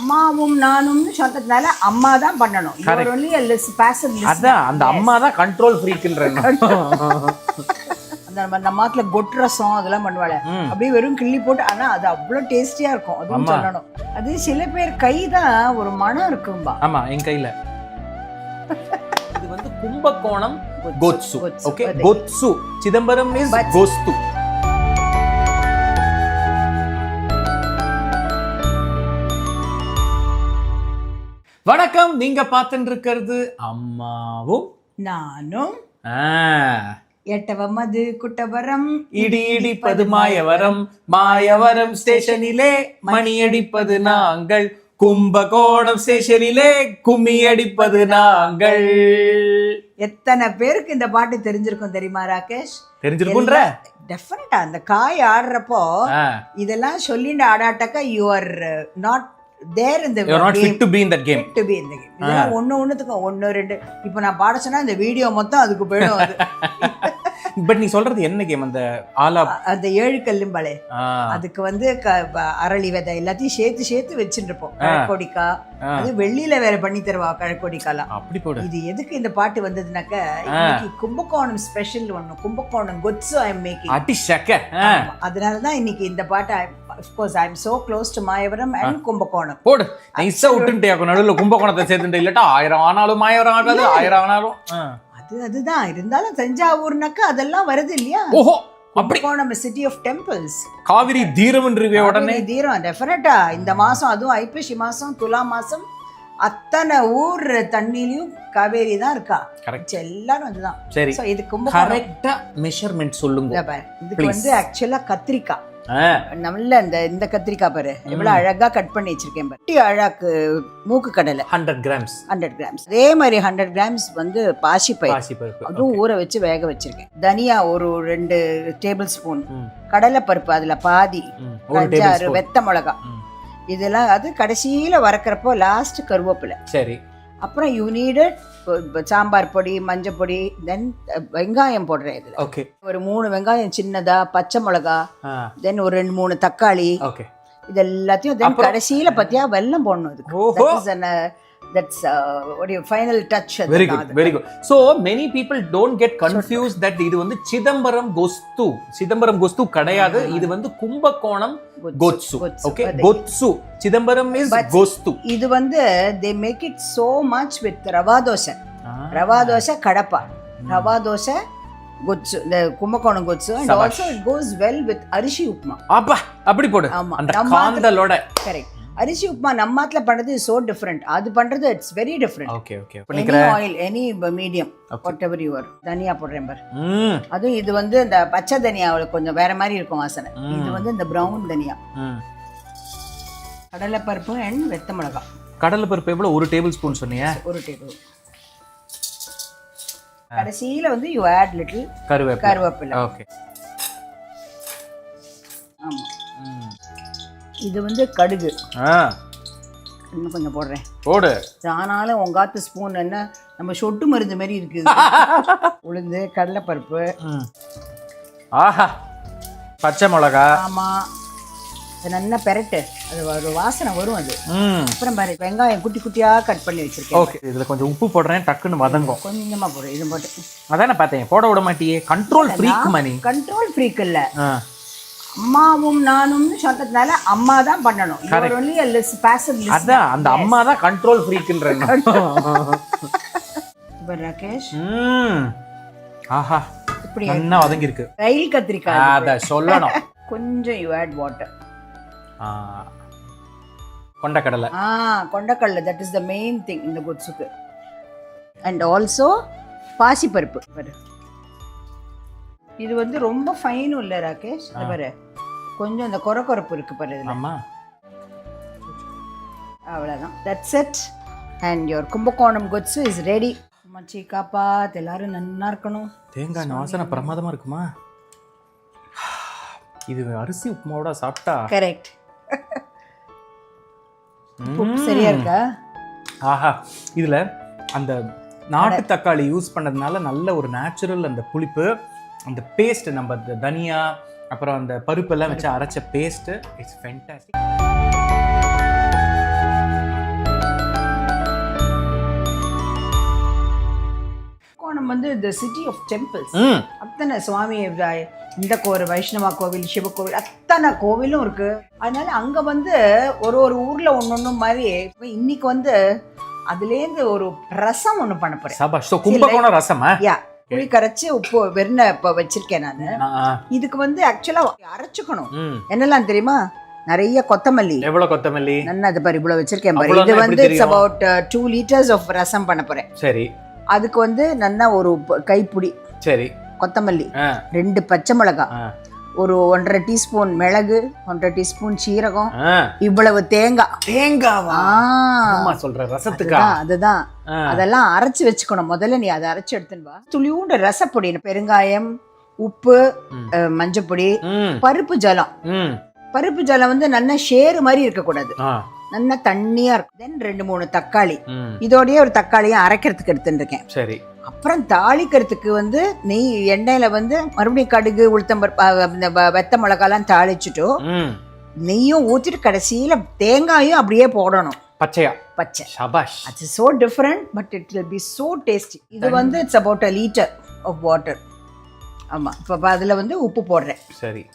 அம்மாவும் நானும்னு சொல்றதுனால அம்மா தான் பண்ணணும். You are only a passive listener. அதான் அந்த அம்மா தான் கண்ட்ரோல் ஃப்ரீக்ன்றேன். அந்த நம்ம மாத்துல கொட் ரசம் அதெல்லாம் பண்ணுவாங்க. அப்படியே வெறும் கிள்ளி போட்டு, ஆனா அது அவ்வளவு டேஸ்டியா இருக்கும். அதுவும் சொல்லணும். அது சில பேர் கை தான் ஒரு மனம் இருக்கும்பா. ஆமா, என் கையில இது வந்து கும்பகோணம் கோத்சு. ஓகே, கோத்சு. சிதம்பரம் இஸ் கோஸ்து. வணக்கம், நீங்க பார்த்துட்டு இருக்கிறது அம்மாவும் நானும். எட்டவமது குட்டவரம் இடி இடிப்பது மாயவரம், மாயவரம் ஸ்டேஷனிலே மணி அடிப்பது நாங்கள், கும்பகோணம் ஸ்டேஷனிலே கும்மி அடிப்பது நாங்கள். எத்தனை பேருக்கு இந்த பாட்டு தெரிஞ்சிருக்கும் தெரியுமா ராகேஷ்? தெரிஞ்சிருக்கும்ன்ற டெஃபினட்டா. அந்த காய் ஆடுறப்போ இதெல்லாம் சொல்லிட்டு ஆடாட்டாக்கா you are not there in the you are not fit to be in that game. Fit to be in the game. இதெல்லாம் ஒண்ணுத்துக்கு ஒன்னு ரெண்டு. இப்போ நான் பாட சொன்னா இந்த வீடியோ மொத்தம் அதுக்கு போயிடும். அது பட் நீ சொல்றது என்ன கேம்? அந்த ஆலா, அந்த 7 கல்லும்பாளே, அதுக்கு வந்து அரளி விதை எல்லாத்தையும் சேர்த்து வச்சுருப்போம். கழக்கொடிக்காய், அது வெள்ளியில வேற பண்ணி தருவா கழக்கொடிக்காலாம். அப்படி போடு. இது எதுக்கு இந்த பாட்டு வந்ததுனாக்க, இன்னைக்கு கும்பகோணம் ஸ்பெஷல் ஒண்ணு, கும்பகோணம் கொத்சு ஐ எம் மேக்கிங். அதனாலதான் இன்னைக்கு இந்த பாட்டு. Of course, I am so close to Mayavaram and Kumbakonam. போடு, நைஸா விட்டுட்டே நடுவுல கும்பகோணத்தை சேர்த்துட்டு, இல்லட்டா 1000 ஆனாலும் மாயவரம் ஆகாது, 1000 ஆனாலும் அதுதான் இருந்தாலும் தஞ்சாவூர்னாக்கா அதெல்லாம் வருது இல்லையா? ஓஹோ, Kumbakonam city of temples. Kaveri தீரம்ன்றவே உடனே தீரம் டெஃபினட்டா. இந்த மாசம் அதுவும் ஐப்பசி மாசம், துலா மாசம், அத்தனை ஊர் தண்ணிலையும் காவேரி தான் இருக்கா. கரெக்ட், எல்லாரும் அதுதான். சரி, இது கும்பகோணம். கரெக்ட்டா மெஷர்மென்ட் சொல்லுங்க. இதுக்கு வந்து ஆக்சுவலா கத்திரிக்காய் நல்ல இந்த கத்திரிக்காய் பாரு எவ்வளவு அழகா கட் பண்ணி வச்சிருக்கேன். பட்டி அழகு மூக்கு கடலை 100 grams. அதே மாதிரி 100 grams வந்து பாசிப்பயிறு, அதுவும் ஊற வச்சு வேக வச்சிருக்கேன். தனியா ஒரு 2 டேபிள் ஸ்பூன், கடலை பருப்பு அதுல பாதி, 5-6 வெத்த மிளகா, இதெல்லாம் அது கடைசியில வறக்கிறப்போ லாஸ்ட் கருவேப்பிலை. சரி, அப்புறம் யூ நீடட் சாம்பார் பொடி, மஞ்சள் பொடி, தென் வெங்காயம் போடுறேன் இதுல. ஓகே, ஒரு 3 வெங்காயம் சின்னதா, பச்சை மிளகா, தென் ஒரு 2-3 தக்காளி. ஓகே, இது எல்லாத்தையும் தென் கடைசியில பத்தியா வெல்லம் போடணும். அதுக்கு that's what your final touch. Very good. So many people don't get confused that இது வந்து சிதம்பரம் கோஸ்து கிடையாது. இது வந்து கும்பகோணம் கோத்சு. ஓகே, கோத்சு. சிதம்பரம் is கோஸ்து. இது வந்து they make it so much with rava dosa Kadapa, rava dosa கோத்சு, இந்த Kumbakonam கோத்சு. and also it goes well with அரிசி உப்புமா. அப்படி போடு, அந்த காந்தலோட. கரெக்ட். அரிசி உப்புமா நம்மாத்துல பண்றது so different, அது பண்றது it's very different. Okay. any oil, any medium, whatever you are. தனியா போடுறேன் பாரு. அது இது வந்து இந்த பச்சை தனியா கொஞ்சம் வேற மாதிரி இருக்கும் வாசனை. இது வந்து இந்த பிரவுன் தனியா. கடலை பருப்பு and வெத்த மிளகா. கடலை பருப்பு எவ்வளவு? 1 டேபிள் ஸ்பூன் சொன்னீங்க. 1 டேபிள். கடைசியில வந்து you add little கருவேப்பிலை. ஓகே, ஆமா. இது வந்து கடுகு, இன்னும் கொஞ்சம் போடுறேன். போடு. ஆனாலும் உங்காத்து ஸ்பூன் என்ன நம்ம சொட்டு மருந்து மாதிரி இருக்குது. உளுந்து, கடலைப்பருப்பு, ஆஹா, பச்சை மிளகா. ஆமா, நல்லா பெரட்டு, அது ஒரு வாசனை வரும். அது அப்புறம் பாரு வெங்காயம் குட்டி குட்டியா கட் பண்ணி வச்சிருக்கேன். ஓகே, இதுல கொஞ்சம் உப்பு போடுறேன், டக்குன்னு வதங்கும். கொஞ்சமா போடுறேன். இது போட்டு அதானே பார்த்தேன், போட விட மாட்டியே. Control freak Mani. Control freak இல்ல, அம்மாவும் நானும்னு சொல்றதுனால அம்மா தான் பண்ணணும். You are only a passive listener. அதான் அந்த அம்மா தான் கண்ட்ரோல் ஃப்ரீக்ன்றேன். ராகேஷ், ஆஹா, இப்படி நல்லா வதங்கி இருக்கு. ரயில் கத்திரிக்காய் அத சொல்லணும். கொஞ்சம் யூ ஆட் வாட்டர். கொண்டக்கடலை. கொண்டக்கடலை, that is the main thing இந்த கொத்சுக்கு. and also பாசிப்பருப்பு பாரு. இது வந்து ரொம்ப ஃபைனும் இல்லை ராகேஷ். பாரு கொஞ்சம் இந்த கொரப்பு இருக்கு பாரு இதுல. ஆமா, அவ்வளவுதான். that's it and your Kumbakonam கோத்சு is ready. மச்சி காப்பாத், எல்லாரும் நல்லா இருக்கணும். தேங்காய் வாசனை பிரமாதமா இருக்குமா? இது அரிசி உப்புமாவோட சாப்பிட்டா கரெக்ட். சரியா இருக்கா? ஆஹா, இதுல அந்த நாட்டு தக்காளி யூஸ் பண்ணதுனால நல்ல ஒரு நேச்சுரல் அந்த புளிப்பு, அந்த பேஸ்ட், நம்ம தனியா அப்புறம் அந்த பருப்பெல்லாம் வச்சு அரைச்ச பேஸ்ட், இட்ஸ் ஃபேண்டாஸ்டிக். கும்பகோணம் வந்து the city of temples. அத்தனை சுவாமி இந்த வைஷ்ணவா கோவில், சிவ கோவில், அத்தனை கோவிலும் இருக்கு. அதனால அங்க வந்து ஒரு ஊர்ல ஒன்னொன்னு மாதிரி இன்னைக்கு வந்து அதுலேருந்து ஒரு ரசம் ஒண்ணு பண்ண போறேன். கும்பகோணம் ரசமா? புளி கரைச்சி உப்பு வெண்ணெய் இப்ப வச்சிருக்கேன் நானு. இதுக்கு வந்து ஆக்சுவலா அரைச்சுக்கணும். என்னெல்லாம் தெரியுமா? நிறைய கொத்தமல்லி. எவ்வளவு கொத்தமல்லி? நல்லா அது பாரு, இவ்வளவு வச்சிருக்கேன் பாரு. இது வந்து இட்ஸ் அபவுட் 2 liters ஆஃப் ரசம் பண்ண போறேன். சரி. அதுக்கு வந்து நல்லா ஒரு கைப்பிடி சரி கொத்தமல்லி, 2 பச்சை மிளகாய், ஒரு 1.5 டீஸ்பூன் மிளகு, 1.5 டீஸ்பூன் சீரகம், இவ்வளவு தேங்காவா சொல்ற ரசத்துக்கா? அதுதான். அதெல்லாம் அரைச்சு வச்சுக்கணும். முதல்ல நீ அதை அரைச்சு எடுத்துன்னு வா. துளியூண்டு ரசப்பொடி, பெருங்காயம், உப்பு, மஞ்சப்பொடி, பருப்பு ஜலம். பருப்பு ஜலம் வந்து நல்லா ஷேரு மாதிரி இருக்கக்கூடாது, நல்லா தண்ணியா இருக்கும். தென் 2-3 தக்காளி, இதோடய ஒரு தக்காளியும் அரைக்கிறதுக்கு எடுத்துட்டு இருக்கேன். சரி. அப்புறம் தாளிக்கிறதுக்கு வந்து நெய் எண்ணெயில வந்து மறுபடியும் கடுகு, உளுத்தம்பருப்பு, வெத்த மிளகாலாம் தாளிச்சுட்டு நெய்யும் ஊற்றிட்டு கடைசியில தேங்காயும் அப்படியே போடணும். பச்சை. ஷபாஷ். அது so different but it will be so tasty. இது வந்து it's about a liter of water. ஆமா. இப்போ அதுல வந்து உப்பு போடுறேன். சரி.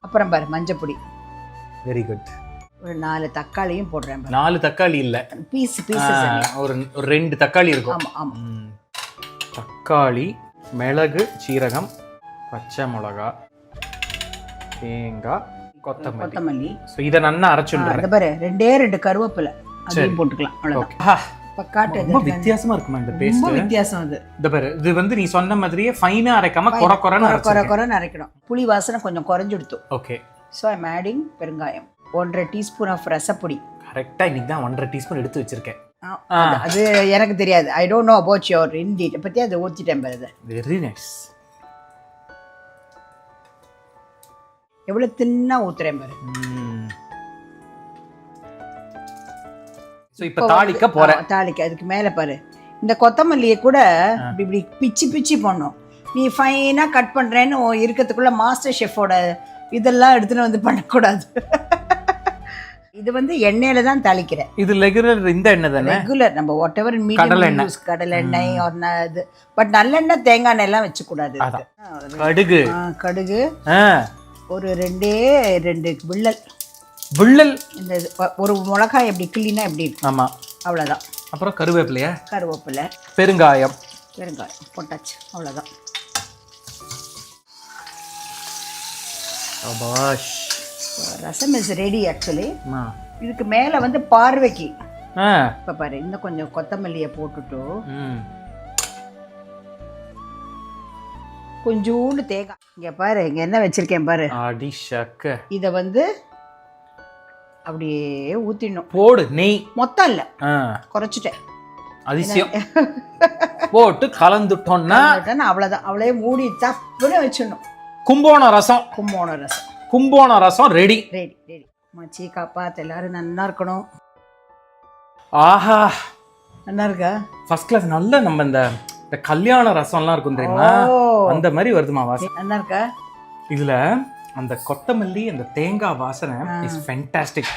அப்புறம் பாரு மஞ்சப்பொடி. Very good. ஒரு 4 தக்காளியும் போடுறேன். 4 தக்காளி இல்ல, பீசஸ் ஒரு 2 தக்காளி இருக்கும். ஆமா ஆமா. தக்காளி, மிளகு, சீரகம், பச்சை மிளகாய், தேங்காய், கொத்தமல்லி. சோ இத நல்லா அரைச்சுடுறேன். அத பாரு, 2 கருவேப்பிலை அதையும் போட்டுக்கலாம். அவ்வளவுதான். ரொம்ப வித்தியாசமா இருக்குமா இந்த பேஸ்ட்? ரொம்ப வித்தியாசம் அது. இந்த பாரு, இது வந்து நீ சொன்ன மாதிரியே ஃபைனா அரைக்காம கொரகொரன்னு அரைக்கணும். புளி வாசனை கொஞ்சம் குறைஞ்சிடுது. Okay. So I am adding perungayam, 1.5 teaspoon of ரசப்பொடி. கரெக்டா இன்னைக்கு தான் 1.5 டீஸ்பூன் எடுத்து வச்சிருக்கேன். அது எனக்கு தெரியாது. I don't know about your இன்டிட் பத்தி. அது ஊத்திட்டேன் பாரு. Very nice. எவ்வளவு தின்னா ஊத்துறேன் பாரு. இப்போ தாளிக்க போறேன். தாளிக்க அதுக்கு மேல பாரு, இந்த கொத்தமல்லியை கூட இப்படி பிச்சு போடணும். நீ ஃபைனா கட் பண்றேன்னு இருக்கிறதுக்குள்ள மாஸ்டர் ஷெஃபோட இதெல்லாம் எடுத்துன்னு வந்து பண்ணக்கூடாது. இது வந்து எண்ணெயில தான் தாளிக்கிறேன். இது ரெகுலர் இந்த எண்ணெய் தானே? ரெகுலர் நம்ம வாட் எவர் மீடியம் யூஸ், கடலை எண்ணெய் இது. பட் நல்லெண்ணெய், தேங்காய் எண்ணெய் எல்லாம் வச்சு கூடாது. கடுகு ஒரு 2 வில்லல். இந்த ஒரு மிளகாய் எப்படி கிள்ளினா எப்படி இருக்கும்? ஆமா, அவ்வளவுதான். அப்புறம் கருவேப்பிலை, பெருங்காயம் போட்டாச்சு. அவ்வளவுதான். ரசம் இஸ் ரெடி ஆக்சுவலி. இதுக்கு மேல வந்து பார்வைக்கு இப்ப பாரு, இன்னும் கொஞ்சம் கொத்தமல்லியை போட்டுட்டு கொஞ்சோண்டு தேங்காய். இங்க பாரு, இங்க என்ன வச்சிருக்கேன் பாரு. இத வந்து அப்படியே ஊத்திடணும். போடு நெய். மொத்தம் இல்ல, குறைச்சிட்டேன். அதிசயம். போட்டு கலந்துட்டோம்னா அவ்வளவுதான். அவளையே மூடி தப்புன்னு வச்சிடணும். கும்போணம் ரசம் ரெடி. மச்சி காப்பாத்து, எல்லாரும் நல்லா இருக்கணும். ஆஹா, நல்லா இருக்கா? First class. நல்ல நம்ம இந்த கல்யாண ரசம்லாம் இருக்கும் தெரியுமா, அந்த மாதிரி வருதுமா வாசனை. நல்லா இருக்கா? இதுல அந்த கொத்தமல்லி, அந்த தேங்காய் வாசனை இஸ் ஃபேண்டாஸ்டிக்.